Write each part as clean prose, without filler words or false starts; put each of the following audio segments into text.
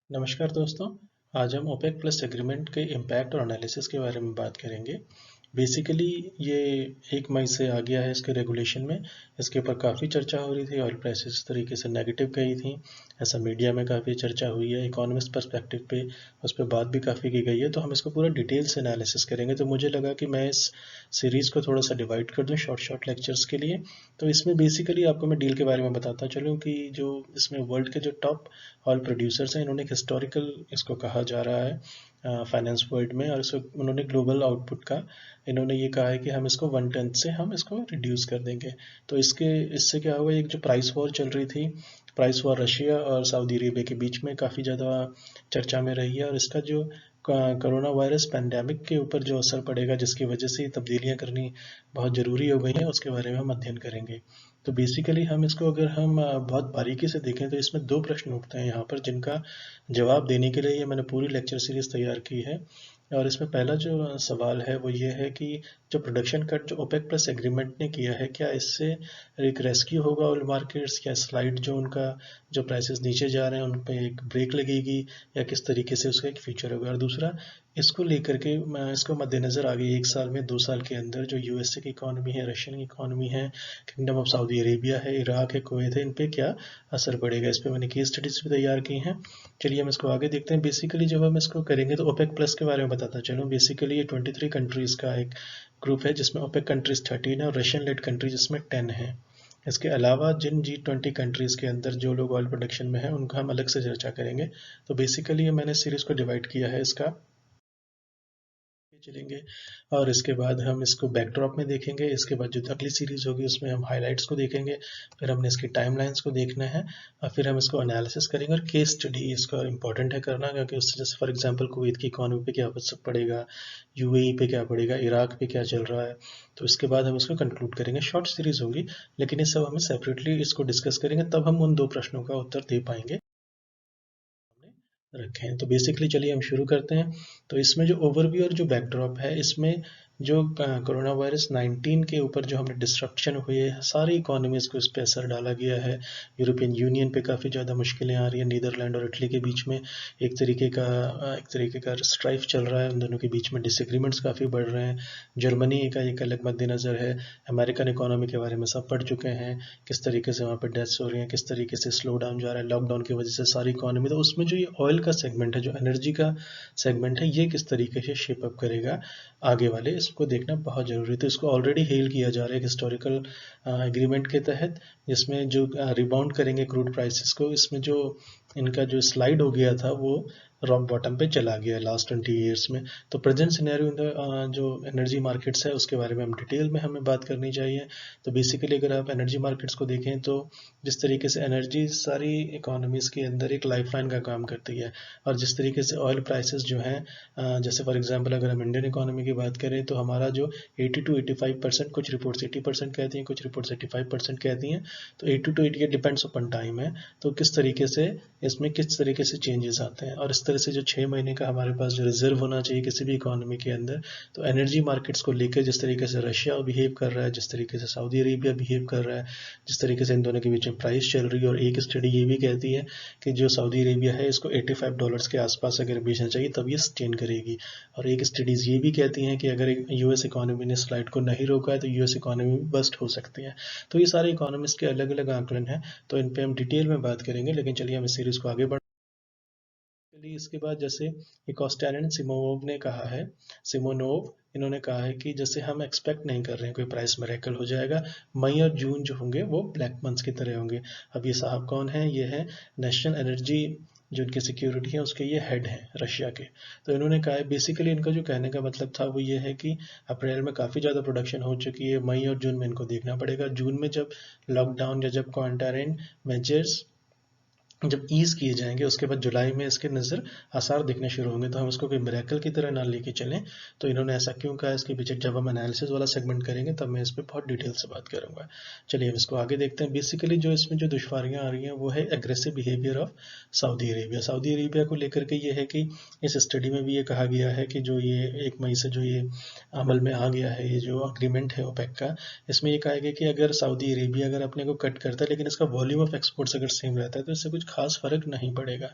नमस्कार दोस्तों। आज हम ओपेक प्लस एग्रीमेंट के इम्पैक्ट और एनालिसिस के बारे में बात करेंगे। बेसिकली ये 1 मई से आ गया है इसके रेगुलेशन में। इसके ऊपर काफ़ी चर्चा हो रही थी, ऑयल प्राइसेस इस तरीके से नेगेटिव गई थी, ऐसा मीडिया में काफ़ी चर्चा हुई है। इकोनॉमिस्ट पर्सपेक्टिव पे उस पर बात भी काफ़ी की गई है, तो हम इसको पूरा डिटेल से एनालिसिस करेंगे। तो मुझे लगा कि मैं इस सीरीज़ को थोड़ा सा डिवाइड कर दूँ शॉर्ट शॉर्ट लेक्चर्स के लिए। तो इसमें बेसिकली आपको मैं डील के बारे में बताता चलूँ कि जो इसमें वर्ल्ड के जो टॉप ऑयल प्रोड्यूसर्स हैं, इन्होंने एक हिस्टोरिकल इसको कहा जा रहा है फाइनेंस वर्ल्ड में, और इसको उन्होंने ग्लोबल आउटपुट का इन्होंने ये कहा है कि हम इसको 1/10 से हम इसको रिड्यूस कर देंगे। तो इससे क्या हुआ, एक जो प्राइस वॉर चल रही थी, प्राइस वॉर रशिया और सऊदी अरेबिया के बीच में काफ़ी ज़्यादा चर्चा में रही है। और इसका जो कोरोना वायरस पैंडेमिक के ऊपर जो असर पड़ेगा, जिसकी वजह से तब्दीलियां करनी बहुत ज़रूरी हो गई हैं, उसके बारे में हम अध्ययन करेंगे। तो बेसिकली हम इसको अगर हम बहुत बारीकी से देखें तो इसमें 2 प्रश्न उठते हैं यहाँ पर, जिनका जवाब देने के लिए ये मैंने पूरी लेक्चर सीरीज तैयार की है। और इसमें पहला जो सवाल है वो ये है कि जो प्रोडक्शन कट जो ओपेक प्लस एग्रीमेंट ने किया है, क्या इससे एक रेस्क्यू होगा ऑयल मार्केट्स, क्या स्लाइड जो उनका जो प्राइसेस नीचे जा रहे हैं उन पे एक ब्रेक लगेगी, या किस तरीके से उसका एक फ्यूचर होगा। और दूसरा, इसको लेकर के इसको मद्देनज़र आगे 1 साल में 2 साल के अंदर जो यूएसए की इकॉनमी है, रशियन की इकॉनमी है, किंगडम ऑफ सऊदी अरेबिया है, इराक है, कुवैत है, इन पे क्या असर पड़ेगा, इस पे मैंने केस स्टडीज भी तैयार की हैं। चलिए हम इसको आगे देखते हैं। बेसिकली जब हम इसको करेंगे तो ओपेक प्लस के बारे में बताता चलूँ। बेसिकली ये 23 कंट्रीज़ का एक ग्रुप है, जिसमें ओपेक कंट्रीज़ 13 है और रशियन लेड कंट्रीज इसमें 10 है। इसके अलावा जिन G20 कंट्रीज़ के अंदर जो लोग ऑयल प्रोडक्शन में हैं, उनका हम अलग से चर्चा करेंगे। तो बेसिकली ये मैंने सीरीज़ को डिवाइड किया है इसका चलेंगे। और इसके बाद हम इसको बैकड्रॉप में देखेंगे। इसके बाद जो अगली सीरीज होगी उसमें हम हाइलाइट्स को देखेंगे, फिर हमने इसकी टाइमलाइंस को देखना है, और फिर हम इसको एनालिसिस करेंगे। और केस स्टडी इसका इंपॉर्टेंट है करना, क्योंकि उससे जैसे फॉर एग्जांपल कुवैत की इकॉनमी पे क्या असर पड़ेगा, यूएई पे क्या पड़ेगा, इराक पे क्या चल रहा है। तो इसके बाद हम इसको कंक्लूड करेंगे। शॉर्ट सीरीज होगी, लेकिन इस सब हमें सेपरेटली इसको डिस्कस करेंगे, तब हम उन 2 प्रश्नों का उत्तर दे पाएंगे रखे हैं। तो बेसिकली चलिए हम शुरू करते हैं। तो इसमें जो ओवरव्यू और जो बैकड्रॉप है, इसमें जो कोरोना वायरस 19 के ऊपर जो हमने डिस्ट्रप्शन हुई है, सारी इकोनॉमीज़ को इस पर असर डाला गया है। यूरोपियन यूनियन पे काफ़ी ज़्यादा मुश्किलें आ रही हैं। नीदरलैंड और इटली के बीच में एक तरीके का स्ट्राइफ चल रहा है, उन दोनों के बीच में डिसएग्रीमेंट्स काफ़ी बढ़ रहे हैं। जर्मनी का एक अलग मद्देनज़र है। अमेरिकन इकोनॉमी के बारे में सब पढ़ चुके हैं, किस तरीके से वहाँ पर डेथ्स हो रही हैं, किस तरीके से स्लो डाउन जा रहा है लॉकडाउन की वजह से सारी इकोनॉमी। तो उसमें जो ये ऑयल का सेगमेंट है, जो एनर्जी का सेगमेंट है, ये किस तरीके से शेप अप करेगा आगे वाले, इसको देखना बहुत ज़रूरी है। तो इसको ऑलरेडी हेल किया जा रहा है एक हिस्टोरिकल एग्रीमेंट के तहत, जिसमें जो रिबाउंड करेंगे क्रूड प्राइसेस को। इसमें जो इनका जो स्लाइड हो गया था वो रॉक बॉटम पे चला गया लास्ट 20 ईयर्स में। तो प्रेजेंट सिनेरियो जो एनर्जी मार्केट्स है उसके बारे में हम डिटेल में हमें बात करनी चाहिए। तो बेसिकली अगर आप एनर्जी मार्केट्स को देखें तो जिस तरीके से एनर्जी सारी इकोनॉमीज़ के अंदर एक लाइफलाइन का काम करती है, और जिस तरीके से ऑयल प्राइसेस जो हैं, जैसे फॉर एग्जांपल अगर हम इंडियन इकोनॉमी की बात करें तो हमारा जो 80 to 85%, कुछ रिपोर्ट्स 80% कहती हैं, कुछ रिपोर्ट्स 85% कहती हैं। तो 80 to 80 डिपेंड्स अपन टाइम है, तो किस तरीके से इसमें किस तरीके से चेंजेस आते हैं। और इस तरह से जो 6 महीने का हमारे पास जो रिजर्व होना चाहिए किसी भी इकोनॉमी के अंदर, तो एनर्जी मार्केट्स को लेकर जिस तरीके से रशिया बिहेव कर रहा है, जिस तरीके से सऊदी अरेबिया बिहेव कर रहा है, जिस तरीके से इन दोनों के बीच में प्राइस चल रही है। और एक स्टडी ये भी कहती है कि जो सऊदी अरेबिया है इसको $85 के आसपास अगर बेचना चाहिए तब ये सस्टेन करेगी। और एक स्टडीज़ ये भी कहती हैं कि अगर यूएस इकोनॉमी ने स्लाइड को नहीं रोका है तो यूएस इकोनॉमी बस्ट हो सकती है। तो ये सारे इकोनॉमिस्ट के अलग अलग आंकलन हैं, तो इन पे हम डिटेल में बात करेंगे। लेकिन चलिए हम इस सीरीज़ को आगे बढ़ चलिए। इसके बाद जैसे कॉस्टेलन सिमोनोव ने कहा है, सिमोनोव इन्होंने कहा है कि जैसे हम एक्सपेक्ट नहीं कर रहे हैं कोई प्राइस मेरेकल हो जाएगा, मई और जून जो होंगे वो ब्लैक मंथ्स की तरह होंगे। अब ये साहब कौन है, ये है नेशनल एनर्जी जो इनकी सिक्योरिटी है उसके ये हेड हैं रशिया के। तो इन्होंने कहा है, बेसिकली इनका जो कहने का मतलब था वो ये है कि अप्रैल में काफ़ी ज़्यादा प्रोडक्शन हो चुकी है, मई और जून में इनको देखना पड़ेगा। जून में जब लॉकडाउन या जब क्वारंटाइन मेजर्स जब ईज किए जाएंगे, उसके बाद जुलाई में इसके नज़र आसार दिखने शुरू होंगे। तो हम इसको कोई मिरेकल की तरह ना लेके चलें। तो इन्होंने ऐसा क्यों कहा, इसके पीछे जब हम एनालिसिस वाला सेगमेंट करेंगे तब मैं इस पर बहुत डिटेल से बात करूंगा। चलिए हम इसको आगे देखते हैं। बेसिकली जो इसमें जो दुश्वारियां आ रही हैं वो है aggressive behaviour of Saudi Arabia. Saudi Arabia को लेकर के ये है कि इस स्टडी में भी ये कहा गया है कि जो ये 1 मई से जो ये अमल में आ गया है, ये जो अग्रीमेंट है ओपेक का, इसमें ये कहा गया कि अगर सऊदी अरेबिया अगर अपने को कट करता है लेकिन इसका वॉल्यूम ऑफ एक्सपोर्ट्स अगर सेम रहता है तो इससे कुछ खास फर्क नहीं पड़ेगा।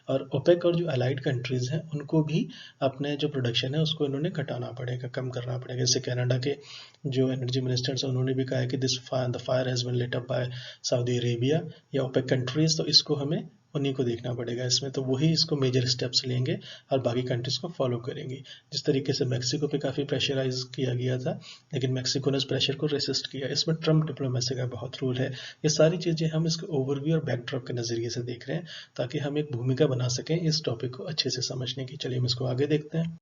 और ओपेक और जो अलाइड कंट्रीज़ हैं उनको भी अपने जो प्रोडक्शन है उसको इन्होंने घटाना पड़ेगा, कम करना पड़ेगा। जैसे कनाडा के जो एनर्जी मिनिस्टर्स हैं उन्होंने भी कहा है कि the fire has been lit up by Saudi Arabia या ओपेक कंट्रीज़, तो इसको हमें उन्हीं को देखना पड़ेगा इसमें, तो वही इसको मेजर स्टेप्स लेंगे और बाकी कंट्रीज को फॉलो करेंगी। जिस तरीके से मैक्सिको पे काफ़ी प्रेशराइज किया गया था, लेकिन मैक्सिको ने उस प्रेशर को रेसिस्ट किया। इसमें ट्रम्प डिप्लोमेसी का बहुत रोल है। ये सारी चीज़ें हम इसको ओवरव्यू और बैकड्रॉप के नज़रिए से देख रहे हैं ताकि हम एक भूमिका बना सकें इस टॉपिक को अच्छे से समझने की। चलिए हम इसको आगे देखते हैं।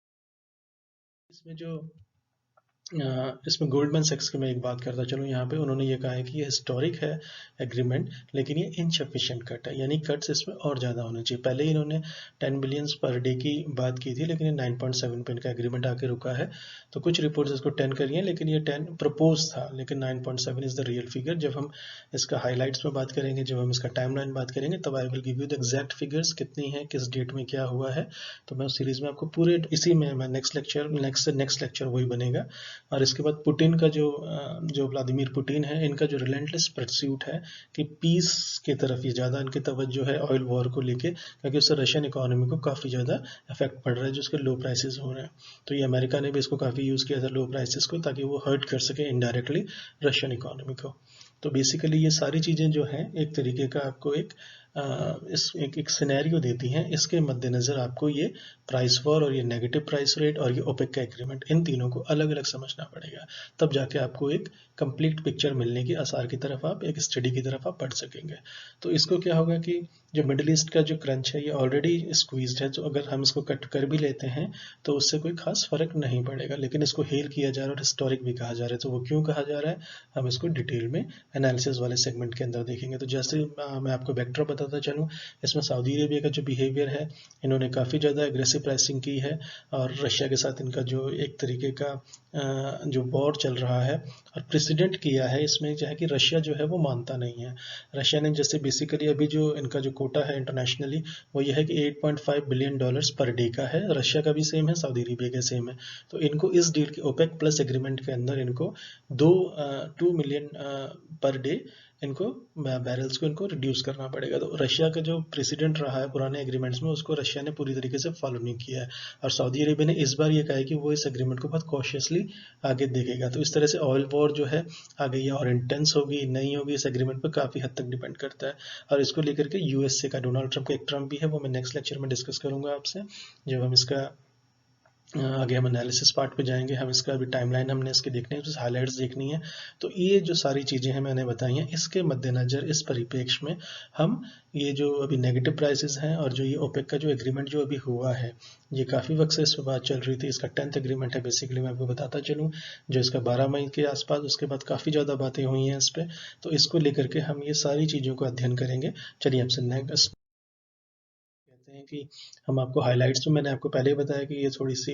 इसमें जो इसमें गोल्डमैन सैक्स की मैं एक बात करता चलूँ यहाँ पे, उन्होंने ये कहा है कि ये हिस्टोरिक है एग्रीमेंट, लेकिन ये इनसफिशिएंट कट है, यानी कट्स इसमें और ज़्यादा होने चाहिए। पहले ही इन्होंने 10 बिलियंस पर डे की बात की थी, लेकिन ये 9.7 पे इनका एग्रीमेंट आके रुका है। तो कुछ रिपोर्ट्स इसको 10 करी हैं, लेकिन ये 10 प्रपोज था, लेकिन 9.7 इज़ द रियल फिगर। जब हम इसका हाईलाइट्स में बात करेंगे, जब हम इसका टाइमलाइन बात करेंगे, तब I will give you the exact figures कितनी है, किस डेट में क्या हुआ है। तो मैं उस सीरीज़ में आपको पूरे इसी में मैं नेक्स्ट लेक्चर वही बनेगा। और इसके बाद पुतिन का जो व्लादिमीर पुतिन है, इनका जो रिलेंटलेस परस्यूट है कि पीस की तरफ ये ज़्यादा इनकी तवज्जो है ऑयल वॉर को लेके, क्योंकि उससे रशियन इकोनॉमी को काफ़ी ज़्यादा इफेक्ट पड़ रहा है, जो उसके लो प्राइसेस हो रहे हैं। तो ये अमेरिका ने भी इसको काफ़ी यूज़ किया था लो प्राइसेस को, ताकि वो हर्ट कर सके इनडायरेक्टली रशियन इकोनॉमी को। तो बेसिकली ये सारी चीज़ें जो हैं एक तरीके का आपको एक सिनेरियो देती हैं। इसके मद्देनज़र आपको ये प्राइस वॉर और ये नेगेटिव प्राइस रेट और ये ओपेक का एग्रीमेंट, इन तीनों को अलग अलग समझना पड़ेगा, तब जाके आपको एक कंप्लीट पिक्चर मिलने की आसार की तरफ आप एक स्टडी की तरफ आप बढ़ सकेंगे। तो इसको क्या होगा कि जो मिडिल ईस्ट का जो क्रंच है ये ऑलरेडी स्क्वीज्ड है, तो अगर हम इसको कट कर भी लेते हैं तो उससे कोई खास फर्क नहीं पड़ेगा, लेकिन इसको हेल किया जा रहा है और हिस्टोरिक भी कहा जा रहा है। तो वो क्यों कहा जा रहा है, हम इसको डिटेल में एनालिसिस वाले सेगमेंट के अंदर देखेंगे। तो जैसे मैं आपको बैकड्रॉप बताता चलूँ, इसमें सऊदी अरेबिया का जो बिहेवियर है, इन्होंने काफ़ी ज़्यादा एग्रेसिव प्राइसिंग की है, और रशिया के साथ इनका जो एक तरीके का जो वॉर चल रहा है, और प्रेसिडेंट किया है इसमें जो है कि रशिया जो है वो मानता नहीं है। रशिया ने जैसे बेसिकली अभी जो इनका जो कोटा है इंटरनेशनली, वो ये है कि $8.5 बिलियन पर डे का है। रशिया का भी सेम है, सऊदी अरेबिया का सेम है। तो इनको इस डील के ओपेक प्लस एग्रीमेंट के अंदर इनको 2 मिलियन पर डे इनको बैरल्स को इनको रिड्यूस करना पड़ेगा। तो रशिया का जो प्रेसिडेंट रहा है पुराने एग्रीमेंट्स में, उसको रशिया ने पूरी तरीके से फॉलो नहीं किया है, और सऊदी अरेबिया ने इस बार ये कहा है कि वो इस एग्रीमेंट को बहुत कॉशियसली आगे देखेगा। तो इस तरह से ऑयल वॉर जो है आगे ये और इंटेंस होगी नहीं होगी, इस एग्रीमेंट पर काफ़ी हद तक डिपेंड करता है। और इसको लेकर के यूएसए का डोनाल्ड ट्रंप का एक ट्रम्प भी है, वो मैं नेक्स्ट लेक्चर में डिस्कस करूंगा आपसे, जब हम इसका आगे हम एनालिसिस पार्ट पे जाएंगे। हम इसका अभी टाइमलाइन हमने इसके देखने हैं, हाईलाइट्स देखनी है। तो ये जो सारी चीज़ें हैं मैंने बताई हैं, इसके मद्देनज़र इस परिप्रेक्ष्य में हम ये जो अभी नेगेटिव प्राइसेस हैं और जो ये ओपेक का जो एग्रीमेंट जो अभी हुआ है, ये काफ़ी वक्त से इस पर बात चल रही थी। इसका 10th एग्रीमेंट है बेसिकली, मैं आपको बताता चलूँ, जो इसका 12 मई के आसपास, उसके बाद काफ़ी ज़्यादा बातें हुई हैं इस पर। तो इसको लेकर के हम ये सारी चीज़ों को अध्ययन करेंगे। चलिए आपसे नेक्स्ट हैं कि हम आपको हाइलाइट्स में, मैंने आपको पहले ही बताया कि ये थोड़ी सी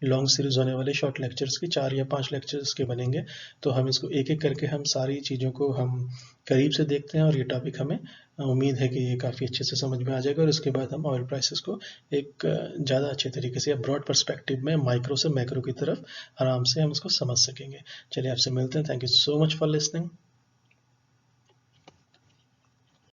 लॉन्ग सीरीज होने वाले शॉर्ट लेक्चर्स की 4 या 5 लेक्चर्स के बनेंगे। तो हम इसको एक एक करके हम सारी चीज़ों को हम करीब से देखते हैं, और ये टॉपिक हमें उम्मीद है कि ये काफ़ी अच्छे से समझ में आ जाएगा। और उसके बाद हम ऑयल प्राइसेस को एक ज़्यादा अच्छे तरीके से या ब्रॉड पर्सपेक्टिव में माइक्रो से मैक्रो की तरफ आराम से हम इसको समझ सकेंगे। चलिए आपसे मिलते हैं। Thank you so much for listening.